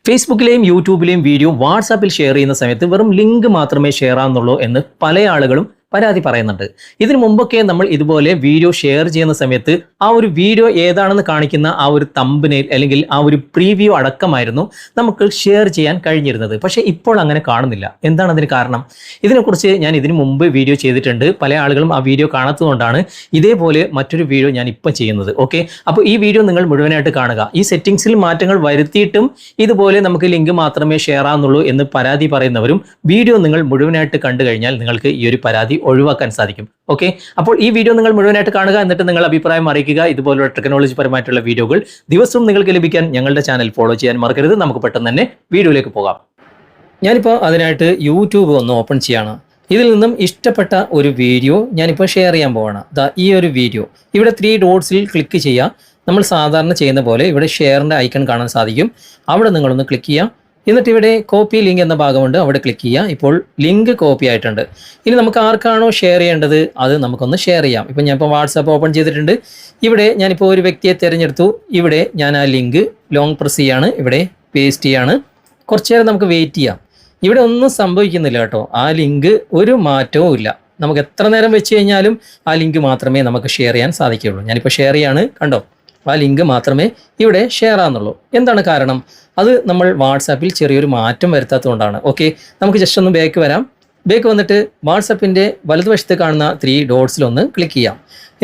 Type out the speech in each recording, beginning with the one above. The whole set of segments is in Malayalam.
ഫേസ്ബുക്കിലെയും യൂട്യൂബിലെയും വീഡിയോ വാട്സാപ്പിൽ ഷെയർ ചെയ്യുന്ന സമയത്ത് വെറും ലിങ്ക് മാത്രമേ ഷെയർ ആവുന്നുള്ളൂ എന്ന് പല ആളുകളും പരാതി പറയുന്നുണ്ട്. ഇതിനു മുമ്പൊക്കെ നമ്മൾ ഇതുപോലെ വീഡിയോ ഷെയർ ചെയ്യുന്ന സമയത്ത് ആ ഒരു വീഡിയോ ഏതാണെന്ന് കാണിക്കുന്ന ആ ഒരു തംബ്നെയിൽ അല്ലെങ്കിൽ ആ ഒരു പ്രീവ്യൂ അടക്കമായിരുന്നു നമുക്ക് ഷെയർ ചെയ്യാൻ കഴിഞ്ഞിരുന്നത്. പക്ഷേ ഇപ്പോൾ അങ്ങനെ കാണുന്നില്ല. എന്താണ് അതിന് കാരണം? ഇതിനെക്കുറിച്ച് ഞാൻ ഇതിനു മുമ്പ് വീഡിയോ ചെയ്തിട്ടുണ്ട്. പല ആളുകളും ആ വീഡിയോ കാണാത്തതുകൊണ്ടാണ് ഇതേപോലെ മറ്റൊരു വീഡിയോ ഞാൻ ഇപ്പം ചെയ്യുന്നത്. ഓക്കെ, അപ്പോൾ ഈ വീഡിയോ നിങ്ങൾ മുഴുവനായിട്ട് കാണുക. ഈ സെറ്റിംഗ്സിൽ മാറ്റങ്ങൾ വരുത്തിയിട്ടും ഇതുപോലെ നമുക്ക് ലിങ്ക് മാത്രമേ ഷെയർ ആവുന്നുള്ളൂ എന്ന് പരാതി പറയുന്നവരും വീഡിയോ നിങ്ങൾ മുഴുവനായിട്ട് കണ്ടു കഴിഞ്ഞാൽ നിങ്ങൾക്ക് ഈ ഒരു പരാതി ഒഴിവാക്കാൻ സാധിക്കും. ഓക്കെ, അപ്പോൾ ഈ വീഡിയോ നിങ്ങൾ മുഴുവനായിട്ട് കാണുക. എന്നിട്ട് നിങ്ങൾ അഭിപ്രായം അറിയിക്കുക. ഇതുപോലുള്ള ടെക്നോളജി പരമായിട്ടുള്ള വീഡിയോകൾ ദിവസവും നിങ്ങൾക്ക് ലഭിക്കാൻ ഞങ്ങളുടെ ചാനൽ ഫോളോ ചെയ്യാൻ മറക്കരുത്. നമുക്ക് പെട്ടെന്ന് തന്നെ വീഡിയോയിലേക്ക് പോകാം. ഞാനിപ്പോൾ അതിനായിട്ട് യൂട്യൂബ് ഒന്ന് ഓപ്പൺ ചെയ്യാണ്. ഇതിൽ നിന്നും ഇഷ്ടപ്പെട്ട ഒരു വീഡിയോ ഞാനിപ്പോൾ ഷെയർ ചെയ്യാൻ പോവാണ്. ഈ ഒരു വീഡിയോ ഇവിടെ 3 ഡോട്ട്സിൽ ക്ലിക്ക് ചെയ്യുക. നമ്മൾ സാധാരണ ചെയ്യുന്ന പോലെ ഇവിടെ ഷെയറിൻ്റെ ഐക്കൺ കാണാൻ സാധിക്കും. അവിടെ നിങ്ങളൊന്ന് ക്ലിക്ക് ചെയ്യുക. എന്നിട്ട് ഇവിടെ കോപ്പി ലിങ്ക് എന്ന ഭാഗമുണ്ട്, അവിടെ ക്ലിക്ക് ചെയ്യുക. ഇപ്പോൾ ലിങ്ക് കോപ്പി ആയിട്ടുണ്ട്. ഇനി നമുക്ക് ആർക്കാണോ ഷെയർ ചെയ്യേണ്ടത് അത് നമുക്കൊന്ന് ഷെയർ ചെയ്യാം. ഇപ്പം ഞാനിപ്പോൾ വാട്സാപ്പ് ഓപ്പൺ ചെയ്തിട്ടുണ്ട്. ഇവിടെ ഞാനിപ്പോൾ ഒരു വ്യക്തിയെ തിരഞ്ഞെടുത്തു. ഇവിടെ ഞാൻ ആ ലിങ്ക് ലോങ് പ്രസ് ചെയ്യാണ്, ഇവിടെ പേസ്റ്റ് ചെയ്യാണ്. കുറച്ച് നേരം നമുക്ക് വെയിറ്റ് ചെയ്യാം. ഇവിടെ ഒന്നും സംഭവിക്കുന്നില്ല കേട്ടോ. ആ ലിങ്ക് ഒരു മാറ്റവും ഇല്ല. നമുക്ക് എത്ര നേരം വെച്ച് കഴിഞ്ഞാലും ആ ലിങ്ക് മാത്രമേ നമുക്ക് ഷെയർ ചെയ്യാൻ സാധിക്കുകയുള്ളൂ. ഞാനിപ്പോൾ ഷെയർ ചെയ്യാണ്, കണ്ടോ, ആ ലിങ്ക് മാത്രമേ ഇവിടെ ഷെയർ ആകുന്നുള്ളൂ. എന്താണ് കാരണം? അത് നമ്മൾ വാട്സാപ്പിൽ ചെറിയൊരു മാറ്റം വരുത്താത്തതുകൊണ്ടാണ്. ഓക്കെ, നമുക്ക് ജസ്റ്റ് ഒന്ന് ബാക്ക് വരാം. ബാക്ക് വന്നിട്ട് വാട്സാപ്പിൻ്റെ വലതുവശത്ത് കാണുന്ന 3 ഡോട്ട്സിലൊന്ന് ക്ലിക്ക് ചെയ്യാം.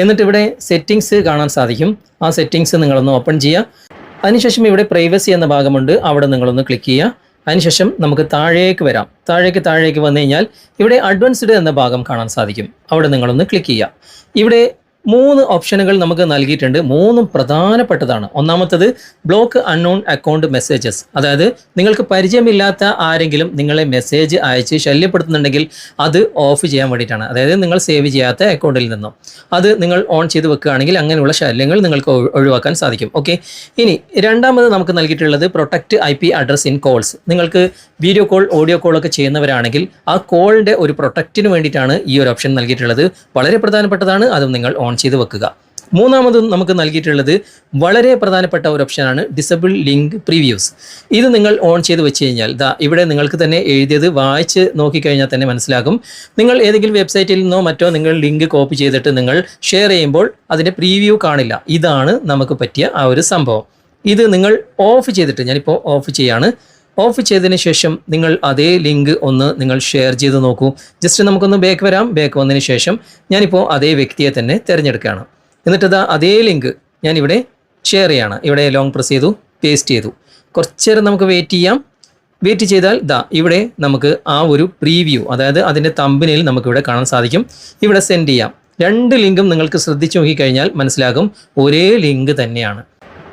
എന്നിട്ട് ഇവിടെ സെറ്റിങ്സ് കാണാൻ സാധിക്കും. ആ സെറ്റിങ്സ് നിങ്ങളൊന്ന് ഓപ്പൺ ചെയ്യുക. അതിനുശേഷം ഇവിടെ പ്രൈവസി എന്ന ഭാഗമുണ്ട്, അവിടെ നിങ്ങളൊന്ന് ക്ലിക്ക് ചെയ്യുക. അതിനുശേഷം നമുക്ക് താഴേക്ക് വരാം. താഴേക്ക് വന്നു കഴിഞ്ഞാൽ ഇവിടെ അഡ്വാൻസ്ഡ് എന്ന ഭാഗം കാണാൻ സാധിക്കും. അവിടെ നിങ്ങളൊന്ന് ക്ലിക്ക് ചെയ്യുക. ഇവിടെ 3 ഓപ്ഷനുകൾ നമുക്ക് നൽകിയിട്ടുണ്ട്. 3 പ്രധാനപ്പെട്ടതാണ്. ഒന്നാമത്തത് ബ്ലോക്ക് അൺനോൺ അക്കൗണ്ട് മെസ്സേജസ്, അതായത് നിങ്ങൾക്ക് പരിചയമില്ലാത്ത ആരെങ്കിലും നിങ്ങളെ മെസ്സേജ് അയച്ച് ശല്യപ്പെടുത്തുന്നുണ്ടെങ്കിൽ അത് ഓഫ് ചെയ്യാൻ വേണ്ടിയിട്ടാണ്. അതായത് നിങ്ങൾ സേവ് ചെയ്യാത്ത അക്കൗണ്ടിൽ നിന്നും അത് നിങ്ങൾ ഓൺ ചെയ്ത് വെക്കുകയാണെങ്കിൽ അങ്ങനെയുള്ള ശല്യങ്ങൾ നിങ്ങൾക്ക് ഒഴിവാക്കാൻ സാധിക്കും. ഓക്കെ, ഇനി രണ്ടാമത് നമുക്ക് നൽകിയിട്ടുള്ളത് protect IP address in calls. നിങ്ങൾക്ക് വീഡിയോ കോൾ, ഓഡിയോ കോളൊക്കെ ചെയ്യുന്നവരാണെങ്കിൽ ആ കോളിൻ്റെ ഒരു പ്രൊട്ടക്റ്റിന് വേണ്ടിയിട്ടാണ് ഈ ഒരു ഓപ്ഷൻ നൽകിയിട്ടുള്ളത്. വളരെ പ്രധാനപ്പെട്ടതാണ്, അതും നിങ്ങൾ ഓൺ ചെയ്ത് വെക്കുക. മൂന്നാമതും നമുക്ക് നൽകിയിട്ടുള്ളത് വളരെ പ്രധാനപ്പെട്ട ഒരു ഓപ്ഷനാണ് ഡിസബിൾ ലിങ്ക് പ്രീവ്യൂസ്. ഇത് നിങ്ങൾ ഓൺ ചെയ്ത് വെച്ച് കഴിഞ്ഞാൽ ഇവിടെ നിങ്ങൾക്ക് തന്നെ എഴുതിയത് വായിച്ച് നോക്കിക്കഴിഞ്ഞാൽ തന്നെ മനസ്സിലാകും. നിങ്ങൾ ഏതെങ്കിലും വെബ്സൈറ്റിൽ നിന്നോ മറ്റോ നിങ്ങൾ ലിങ്ക് കോപ്പി ചെയ്തിട്ട് നിങ്ങൾ ഷെയർ ചെയ്യുമ്പോൾ അതിൻ്റെ പ്രീവ്യൂ കാണില്ല. ഇതാണ് നമുക്ക് പറ്റിയ ആ ഒരു സംഭവം. ഇത് നിങ്ങൾ ഓഫ് ചെയ്തിട്ട്, ഞാനിപ്പോൾ ഓഫ് ചെയ്യാണ്. ഓഫ് ചെയ്തതിന് ശേഷം നിങ്ങൾ അതേ ലിങ്ക് ഒന്ന് നിങ്ങൾ ഷെയർ ചെയ്ത് നോക്കൂ. ജസ്റ്റ് നമുക്കൊന്ന് ബാക്ക് വരാം. ബാക്ക് വന്നതിന് ശേഷം ഞാനിപ്പോൾ അതേ വ്യക്തിയെ തന്നെ തിരഞ്ഞെടുക്കുകയാണ്. എന്നിട്ട് അതേ ലിങ്ക് ഞാനിവിടെ ഷെയർ ചെയ്യാണ്. ഇവിടെ ലോങ് പ്രസ് ചെയ്തു, പേസ്റ്റ് ചെയ്തു. കുറച്ച് നേരം നമുക്ക് വെയിറ്റ് ചെയ്യാം. വെയിറ്റ് ചെയ്താൽ ഇവിടെ നമുക്ക് ആ ഒരു പ്രീവ്യൂ, അതായത് അതിൻ്റെ തംബ്നെയിൽ നമുക്കിവിടെ കാണാൻ സാധിക്കും. ഇവിടെ സെൻഡ് ചെയ്യാം. 2 ലിങ്കും നിങ്ങൾക്ക് ശ്രദ്ധിച്ച് നോക്കിക്കഴിഞ്ഞാൽ മനസ്സിലാകും ഒരേ ലിങ്ക് തന്നെയാണ്.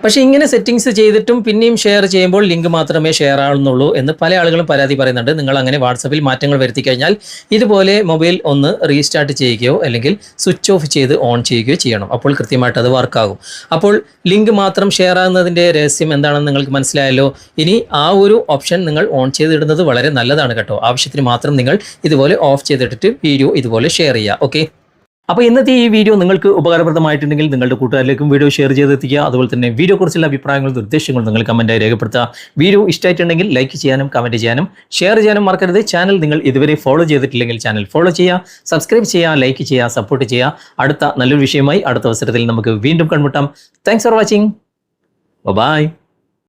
പക്ഷേ ഇങ്ങനെ സെറ്റിങ്സ് ചെയ്തിട്ടും പിന്നെയും ഷെയർ ചെയ്യുമ്പോൾ ലിങ്ക് മാത്രമേ ഷെയർ ആവുന്നുള്ളൂ എന്ന് പല ആളുകളും പരാതി പറയുന്നുണ്ട്. നിങ്ങൾ അങ്ങനെ വാട്സാപ്പിൽ മാറ്റങ്ങൾ വരുത്തി കഴിഞ്ഞാൽ ഇതുപോലെ മൊബൈൽ ഒന്ന് റീസ്റ്റാർട്ട് ചെയ്യുകയോ അല്ലെങ്കിൽ സ്വിച്ച് ഓഫ് ചെയ്ത് ഓൺ ചെയ്യുകയോ ചെയ്യണം. അപ്പോൾ കൃത്യമായിട്ട് അത് വർക്കാകും. അപ്പോൾ ലിങ്ക് മാത്രം ഷെയർ ആകുന്നതിൻ്റെ രഹസ്യം എന്താണെന്ന് നിങ്ങൾക്ക് മനസ്സിലായല്ലോ. ഇനി ആ ഒരു ഓപ്ഷൻ നിങ്ങൾ ഓൺ ചെയ്തിടുന്നത് വളരെ നല്ലതാണ് കേട്ടോ. ആവശ്യത്തിന് മാത്രം നിങ്ങൾ ഇതുപോലെ ഓഫ് ചെയ്തിട്ടിട്ട് വീഡിയോ ഇതുപോലെ ഷെയർ ചെയ്യുക. ഓക്കെ, അപ്പോൾ ഇന്നത്തെ ഈ വീഡിയോ നിങ്ങൾക്ക് ഉപകാരപ്രദമായിട്ടുണ്ടെങ്കിൽ നിങ്ങളുടെ കൂട്ടുകാരിലേക്കും വീഡിയോ ഷെയർ ചെയ്തെത്തിക്കുക. അതുപോലെ തന്നെ വീഡിയോ കുറിച്ചുള്ള അഭിപ്രായങ്ങളും നിർദ്ദേശങ്ങളും നിങ്ങൾ കമൻറ്റായി രേഖപ്പെടുത്തുക. വീഡിയോ ഇഷ്ടമായിട്ടുണ്ടെങ്കിൽ ലൈക്ക് ചെയ്യാനും കമൻറ്റ് ചെയ്യാനും ഷെയർ ചെയ്യാനും മറക്കരുത്. ചാനൽ നിങ്ങൾ ഇതുവരെ ഫോളോ ചെയ്തിട്ടില്ലെങ്കിൽ ചാനൽ ഫോളോ ചെയ്യുക, സബ്സ്ക്രൈബ് ചെയ്യുക, ലൈക്ക് ചെയ്യുക, സപ്പോർട്ട് ചെയ്യുക. അടുത്ത നല്ലൊരു വിഷയമായി അടുത്ത അവസരത്തിൽ നമുക്ക് വീണ്ടും കണ്ടുമുട്ടാം. Thanks for watching. ബൈ.